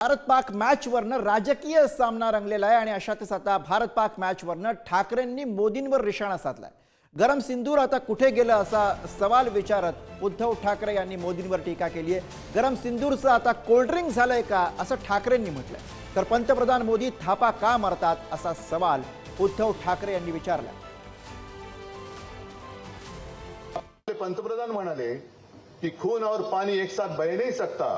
भारत पाक मॅचवरनं राजकीय सामना रंगलेला आहे आणि अशातच आता भारत पाक मॅचवरनं ठाकरेंनी मोदींवर निशाणा साधलाय। गरम सिंदूर आता कुठे गेलं असा सवाल विचारत उद्धव ठाकरे यांनी मोदींवर टीका केली आहे। गरम सिंदूरचं आता कोल्ड्रिंक झालंय का असं ठाकरेंनी म्हटलंय, तर पंतप्रधान मोदी थापा का मारतात असा सवाल उद्धव ठाकरे यांनी विचारला। पंतप्रधान म्हणाले कि खून और पानी एक साथ बह नहीं सकता।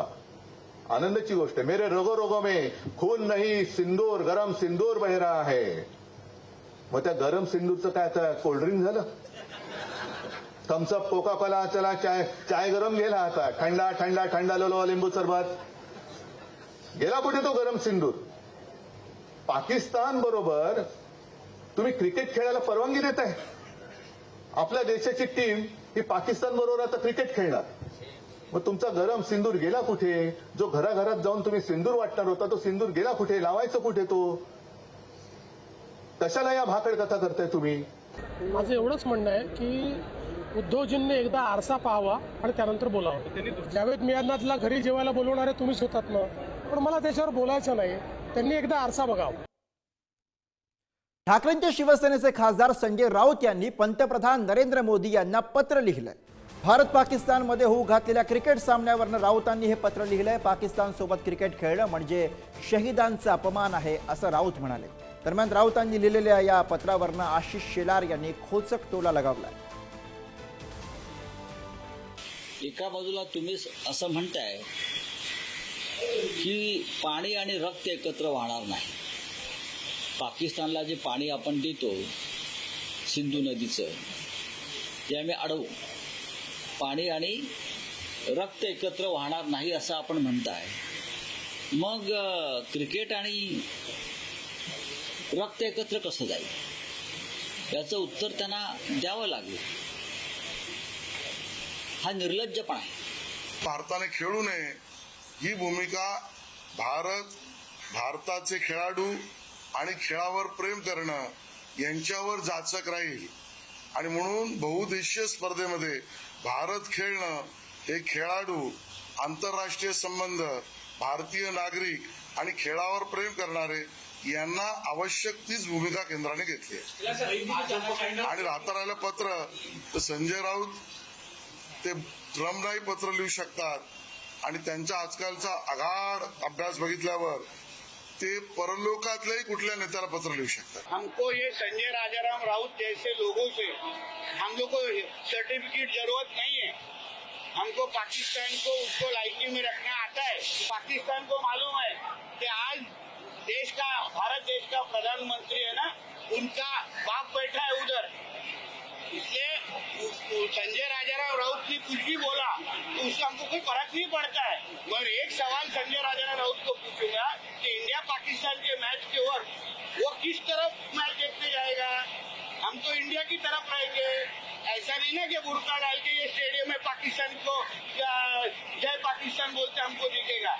आनंद की गोष्ट है, मेरे रगो रगो में खून नहीं सिंदूर, गरम सिंदूर बह रहा है। मग त्या गरम सिंदूरचं काय आता कोल्ड्रिंक झालं? थम्सअप, कोका कोला, चला चाय गरम गेला आता, ठंडा ठंडा ठंडा लो लिंबू सरबत गेला कुठे तो गरम सिंदूर? पाकिस्तान बरोबर तुम्ही क्रिकेट खेळायला परवानगी देताय? आपल्या देशाची टीम ही पाकिस्तान बरोबर आता क्रिकेट खेळणार, मग तुमचा गरम सिंदूर गेला कुठे? जो घराघरात जाऊन तुम्ही सिंदूर वाटणार होता तो सिंदूर गेला कुठे? लावायचं कुठे तो? कशाला या भाकड कथा करताय तुम्ही? माझं एवढंच म्हणणं आहे की उद्धवजींनी एकदा आरसा पाहावा आणि त्यानंतर बोलावं। जावेद मियाँला घरी जेवायला बोलवणारे तुम्हीच होतात ना, पण मला त्याच्यावर बोलायचं नाही। त्यांनी एकदा आरसा बघावा। ठाकरेंच्या शिवसेनेचे खासदार संजय राऊत यांनी पंतप्रधान नरेंद्र मोदी यांना पत्र लिहिलंय। भारत पाकिस्तानमध्ये होऊ घातलेल्या क्रिकेट सामन्यावरनं राऊतांनी हे पत्र लिहिलंय। पाकिस्तान सोबत क्रिकेट खेळणं म्हणजे शहीदांचा अपमान आहे असं राऊत म्हणाले। दरम्यान राऊतांनी लिहिलेल्या या पत्रावरनं आशिष शेलार यांनी खोचक टोला लगावलाय। एका बाजूला तुम्ही असं म्हणताय की पाणी आणि रक्त एकत्र वाहणार नाही। पाकिस्तानला जे पाणी आपण देतो सिंधू नदीचं ते आम्ही अडवू, पाणी आणि रक्त एकत्र वाहणार नाही असं आपण म्हणताय। मग क्रिकेट आणि रक्त एकत्र कसं जाईल याचं उत्तर त्यांना द्यावं लागेल। हा निर्लज्जपणा आहे। भारताने खेळू नये ही भूमिका भारताचे खेळाडू आणि खेळावर प्रेम करणं यांच्यावर जाचक राहील आणि म्हणून बहुदेशीय स्पर्धेमध्ये भारत खेळणं हे खेळाडू, आंतरराष्ट्रीय संबंध, भारतीय नागरिक आणि खेळावर प्रेम करणारे यांना आवश्यक तीच भूमिका केंद्राने घेतली आहे। आणि राहता राहिलं पत्र तर संजय राऊत ते ट्रम्पलाही पत्र लिहू शकतात आणि त्यांच्या आजकालचा आगाढ अभ्यास बघितल्यावर ते परलोकातल्याही कुठल्या नेत्याला पत्र लिहू शकतात। हमको ये संजय राजाराम राउत जैसे लोगों से हम लोग को सर्टिफिकेट जरूरत नहीं है। हमको पाकिस्तान को उसको लाइकी में रखना आता है। पाकिस्तान को मालूम है कि आज भारत देश का प्रधानमंत्री है ना, उनका बाप बैठा है उधर, इसलिए संजय राजाराम राउत ने कुछ भी बोला तो उसका हमको कोई फर्क नहीं पड़ता है। मगर एक सवाल संजय राजाराम राउत को पूछूंगा कि इंडिया पाकिस्तान के मैच के वक्त वो किस तरफ मैच देखने जाएगा? हम तो इंडिया की तरफ रहेंगे। ऐसा नहीं ना कि बुर्का डाल के ये स्टेडियम में पाकिस्तान को जय पाकिस्तान बोलते हमको दिखेगा।